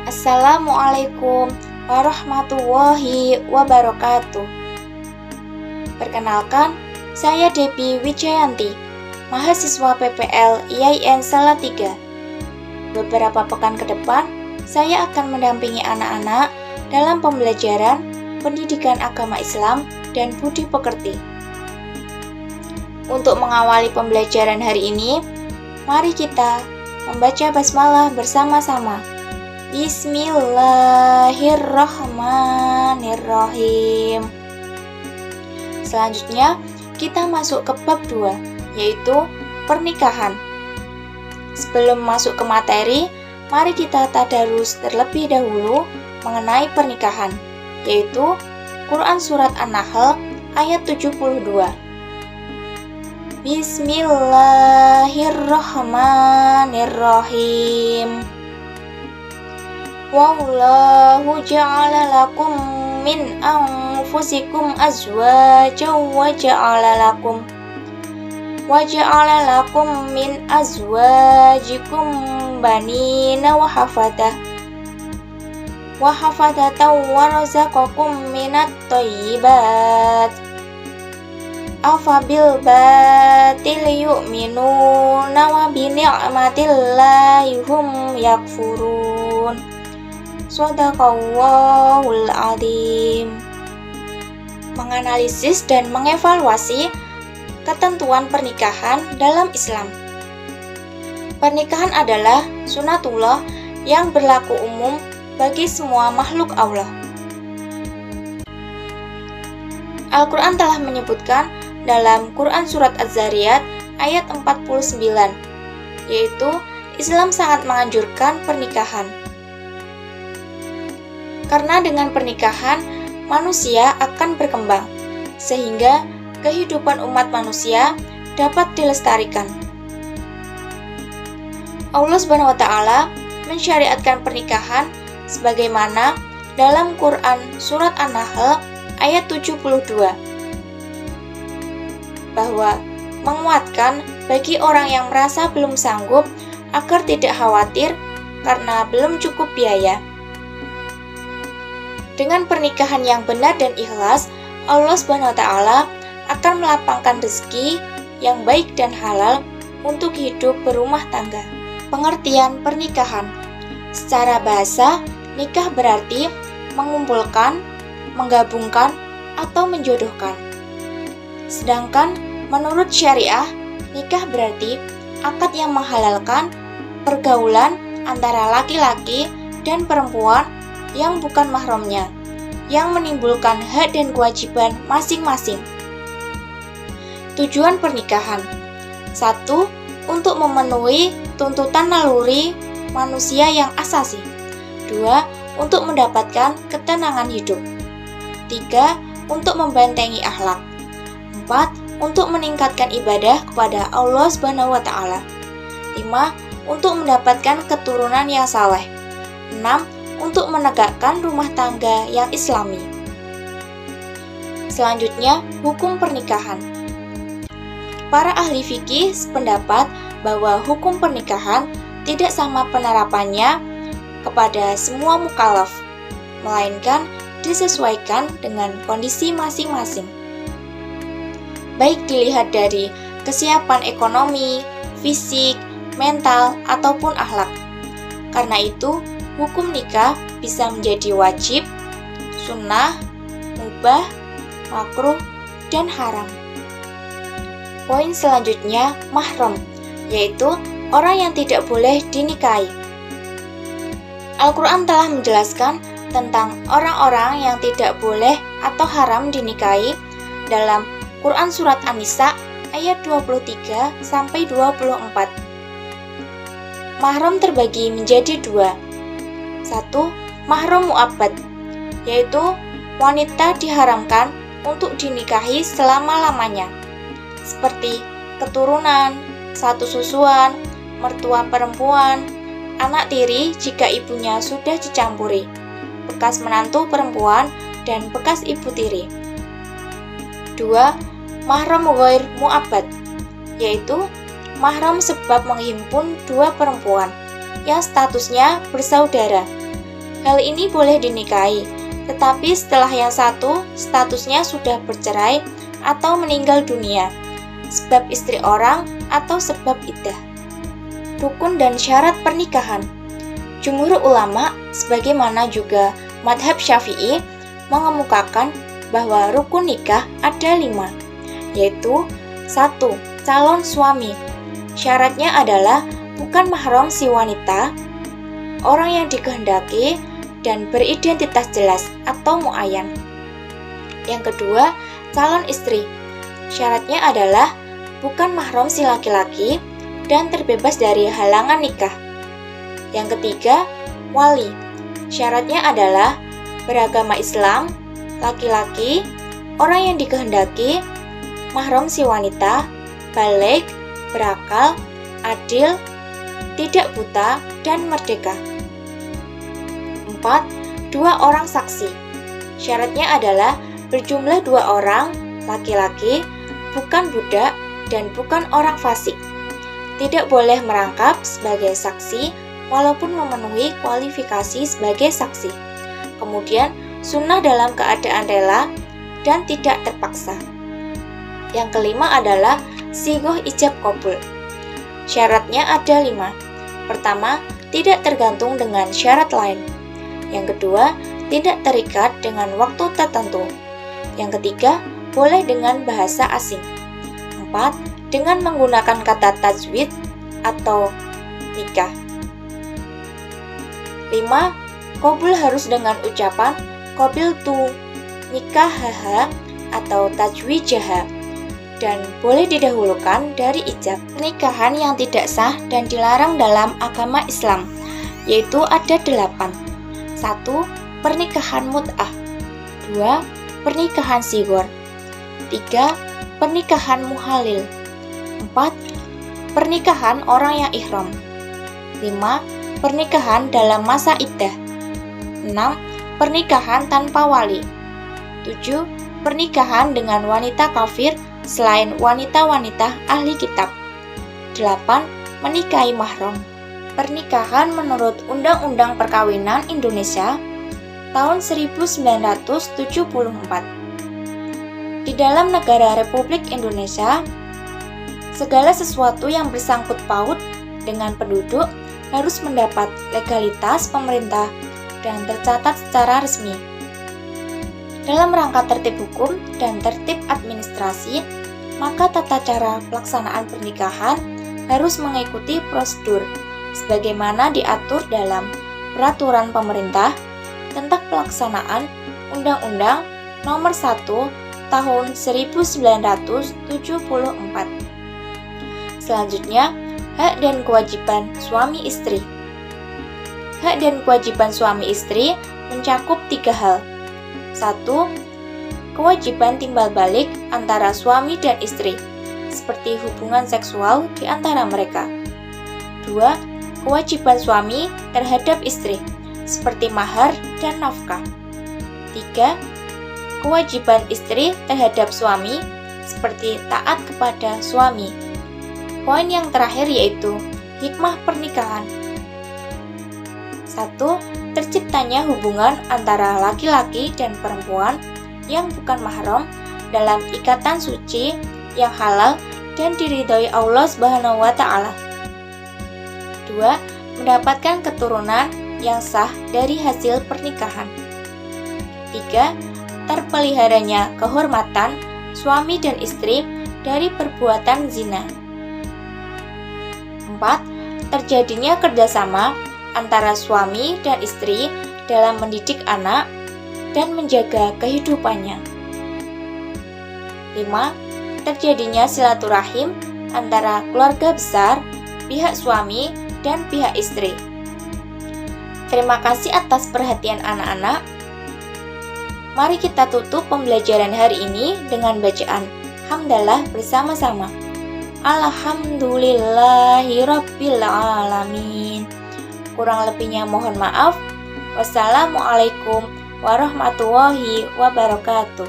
Assalamualaikum warahmatullahi wabarakatuh. Perkenalkan, saya Debbie Wijayanti, mahasiswa PPL IAIN Salatiga. Beberapa pekan ke depan, saya akan mendampingi anak-anak dalam pembelajaran pendidikan agama Islam dan budi pekerti. Untuk mengawali pembelajaran hari ini, mari kita membaca basmalah bersama-sama. Bismillahirrahmanirrahim. Selanjutnya, kita masuk ke bab 2, yaitu pernikahan. Sebelum masuk ke materi, mari kita tadarus terlebih dahulu mengenai pernikahan, yaitu Quran Surat An-Nahl ayat 72. Bismillahirrahmanirrahim. Wallahu ja'ala lakum min anfusikum azwajan wa ja'ala lakum min azwajikum banina wa hafadatan wa razaqakum minat thayyibat. Afabil batil yu'minuna wa bi ni'matillahi hum yakfurun. Shadaqallahul adzim. Menganalisis dan mengevaluasi ketentuan pernikahan dalam Islam. Pernikahan adalah sunatullah yang berlaku umum bagi semua makhluk Allah. Al-Quran telah menyebutkan dalam Quran Surat Az-Zariyat ayat 49, yaitu Islam sangat menganjurkan pernikahan. Karena dengan pernikahan, manusia akan berkembang, sehingga kehidupan umat manusia dapat dilestarikan. Allah SWT mensyariatkan pernikahan sebagaimana dalam Quran Surat An-Nahl ayat 72, bahwa menguatkan bagi orang yang merasa belum sanggup agar tidak khawatir karena belum cukup biaya. Dengan pernikahan yang benar dan ikhlas, Allah SWT akan melapangkan rezeki yang baik dan halal untuk hidup berumah tangga. Pengertian pernikahan. Secara bahasa, nikah berarti mengumpulkan, menggabungkan, atau menjodohkan. Sedangkan menurut syariah, nikah berarti akad yang menghalalkan pergaulan antara laki-laki dan perempuan yang bukan mahramnya, yang menimbulkan hak dan kewajiban masing-masing. Tujuan pernikahan: 1. Untuk memenuhi tuntutan naluri manusia yang asasi. 2. Untuk mendapatkan ketenangan hidup. 3. Untuk membentengi akhlak. 4. Untuk meningkatkan ibadah kepada Allah SWT. 5. Untuk mendapatkan keturunan yang saleh. 6. Untuk menegakkan rumah tangga yang islami. Selanjutnya, hukum pernikahan. Para ahli fikih sependapat bahwa hukum pernikahan tidak sama penerapannya kepada semua mukallaf, melainkan disesuaikan dengan kondisi masing-masing. Baik dilihat dari kesiapan ekonomi, fisik, mental, ataupun akhlak. Karena itu, hukum nikah bisa menjadi wajib, sunnah, mubah, makruh, dan haram. Poin selanjutnya, mahram, yaitu orang yang tidak boleh dinikahi. Al-Quran telah menjelaskan tentang orang-orang yang tidak boleh atau haram dinikahi dalam Quran Surat An-Nisa ayat 23-24. Mahram terbagi menjadi 2. 1. Mahram mu'abbad, yaitu wanita diharamkan untuk dinikahi selama-lamanya, seperti keturunan, satu susuan, mertua perempuan, anak tiri jika ibunya sudah dicampuri, bekas menantu perempuan, dan bekas ibu tiri. 2. Mahram ghair mu'abbad, yaitu mahram sebab menghimpun dua perempuan yang statusnya bersaudara, Hal ini boleh dinikahi, tetapi setelah yang satu statusnya sudah bercerai atau meninggal dunia, sebab istri orang atau sebab iddah. Rukun dan syarat pernikahan. Jumhur ulama, sebagaimana juga madhab Syafi'i, mengemukakan bahwa rukun nikah ada 5, yaitu 1. Calon suami. Syaratnya adalah bukan mahram si wanita, orang yang dikehendaki, dan beridentitas jelas atau muayyan. Yang kedua, calon istri. Syaratnya adalah bukan mahram si laki-laki dan terbebas dari halangan nikah. Yang ketiga, wali. Syaratnya adalah beragama Islam, laki-laki, orang yang dikehendaki, mahram si wanita, baligh, berakal, adil, tidak buta, dan merdeka. 4. 2 orang saksi. Syaratnya adalah berjumlah 2 orang, laki-laki, bukan budak, dan bukan orang fasik. Tidak boleh merangkap sebagai saksi walaupun memenuhi kualifikasi sebagai saksi. Kemudian, sunnah dalam keadaan rela dan tidak terpaksa. Yang kelima adalah sighoh ijab qabul. Syaratnya ada 5. Pertama, tidak tergantung dengan syarat lain. Yang kedua, tidak terikat dengan waktu tertentu. Yang ketiga, boleh dengan bahasa asing. 4. Dengan menggunakan kata tajwid atau nikah. 5. Qabul harus dengan ucapan qabiltu nikahaha atau tajwijaha, dan boleh didahulukan dari ijab. Pernikahan yang tidak sah dan dilarang dalam agama Islam, yaitu ada 8. 1. Pernikahan mut'ah. 2. Pernikahan sighar. 3. Pernikahan muhalil. 4. Pernikahan orang yang ihram. 5. Pernikahan dalam masa iddah. 6. Pernikahan tanpa wali. 7. Pernikahan dengan wanita kafir selain wanita-wanita ahli kitab. 8. Menikahi mahram. Pernikahan menurut Undang-Undang Perkawinan Indonesia tahun 1974. Di dalam negara Republik Indonesia, segala sesuatu yang bersangkut paut dengan penduduk harus mendapat legalitas pemerintah dan tercatat secara resmi. Dalam rangka tertib hukum dan tertib administrasi, maka tata cara pelaksanaan pernikahan harus mengikuti prosedur sebagaimana diatur dalam Peraturan Pemerintah tentang Pelaksanaan Undang-Undang Nomor 1 Tahun 1974. Selanjutnya, hak dan kewajiban suami istri. Hak dan kewajiban suami istri mencakup 3 hal. 1. Kewajiban timbal balik antara suami dan istri, seperti hubungan seksual di antara mereka. 2. Kewajiban suami terhadap istri, seperti mahar dan nafkah. 3. Kewajiban istri terhadap suami, seperti taat kepada suami. Poin yang terakhir yaitu hikmah pernikahan. 1. Terciptanya hubungan antara laki-laki dan perempuan yang bukan mahram dalam ikatan suci yang halal dan diridhoi Allah Subhanahu wa Ta'ala. 2. Mendapatkan keturunan yang sah dari hasil pernikahan. 3. Terpeliharanya kehormatan suami dan istri dari perbuatan zina. 4. Terjadinya kerjasama antara suami dan istri dalam mendidik anak dan menjaga kehidupannya. 5. Terjadinya silaturahim antara keluarga besar, pihak suami, dan pihak istri. Terima kasih atas perhatian anak-anak. Mari kita tutup pembelajaran hari ini dengan bacaan hamdalah bersama-sama. Alhamdulillahirabbil alamin. Kurang lebihnya mohon maaf. Wassalamualaikum warahmatullahi wabarakatuh.